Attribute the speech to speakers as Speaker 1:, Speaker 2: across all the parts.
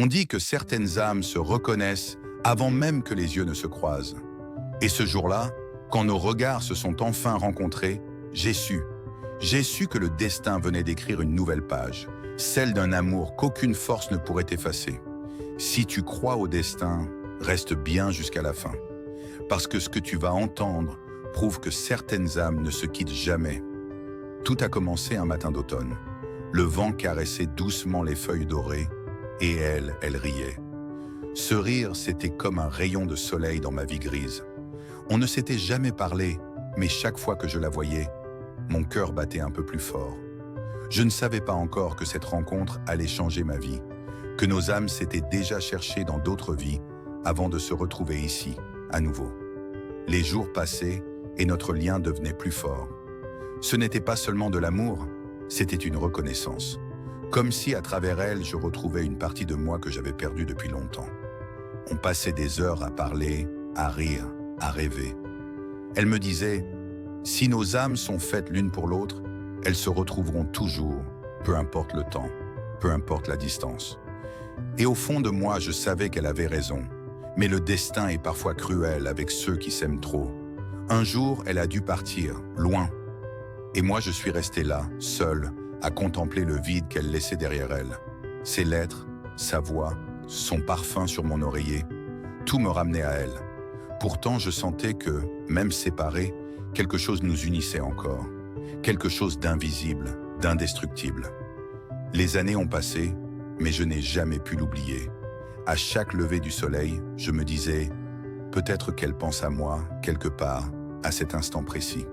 Speaker 1: On dit que certaines âmes se reconnaissent avant même que les yeux ne se croisent. Et ce jour-là, quand nos regards se sont enfin rencontrés, j'ai su. J'ai su que le destin venait d'écrire une nouvelle page, celle d'un amour qu'aucune force ne pourrait effacer. Si tu crois au destin, reste bien jusqu'à la fin. Parce que ce que tu vas entendre prouve que certaines âmes ne se quittent jamais. Tout a commencé un matin d'automne. Le vent caressait doucement les feuilles dorées, et elle riait. Ce rire, c'était comme un rayon de soleil dans ma vie grise. On ne s'était jamais parlé, mais chaque fois que je la voyais, mon cœur battait un peu plus fort. Je ne savais pas encore que cette rencontre allait changer ma vie, que nos âmes s'étaient déjà cherchées dans d'autres vies avant de se retrouver ici, à nouveau. Les jours passaient et notre lien devenait plus fort. Ce n'était pas seulement de l'amour, c'était une reconnaissance. Comme si à travers elle, je retrouvais une partie de moi que j'avais perdue depuis longtemps. On passait des heures à parler, à rire, à rêver. Elle me disait, si nos âmes sont faites l'une pour l'autre, elles se retrouveront toujours, peu importe le temps, peu importe la distance. Et au fond de moi, je savais qu'elle avait raison. Mais le destin est parfois cruel avec ceux qui s'aiment trop. Un jour, elle a dû partir, loin. Et moi, je suis resté là, seul, à contempler le vide qu'elle laissait derrière elle. Ses lettres, sa voix, son parfum sur mon oreiller, tout me ramenait à elle. Pourtant, je sentais que, même séparés, quelque chose nous unissait encore. Quelque chose d'invisible, d'indestructible. Les années ont passé, mais je n'ai jamais pu l'oublier. À chaque lever du soleil, je me disais, peut-être qu'elle pense à moi, quelque part, à cet instant précis.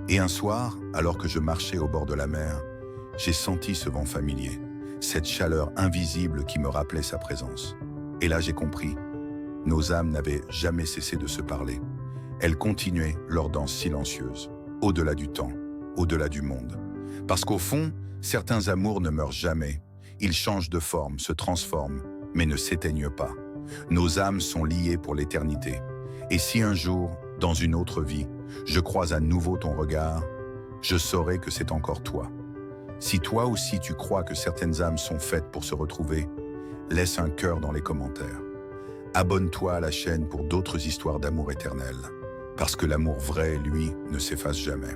Speaker 1: Et un soir, alors que je marchais au bord de la mer, j'ai senti ce vent familier, cette chaleur invisible qui me rappelait sa présence. Et là, j'ai compris. Nos âmes n'avaient jamais cessé de se parler. Elles continuaient leur danse silencieuse, au-delà du temps, au-delà du monde. Parce qu'au fond, certains amours ne meurent jamais. Ils changent de forme, se transforment, mais ne s'éteignent pas. Nos âmes sont liées pour l'éternité. Et si un jour, dans une autre vie, je croise à nouveau ton regard, je saurai que c'est encore toi. Si toi aussi tu crois que certaines âmes sont faites pour se retrouver, laisse un cœur dans les commentaires. Abonne-toi à la chaîne pour d'autres histoires d'amour éternel, parce que l'amour vrai, lui, ne s'efface jamais.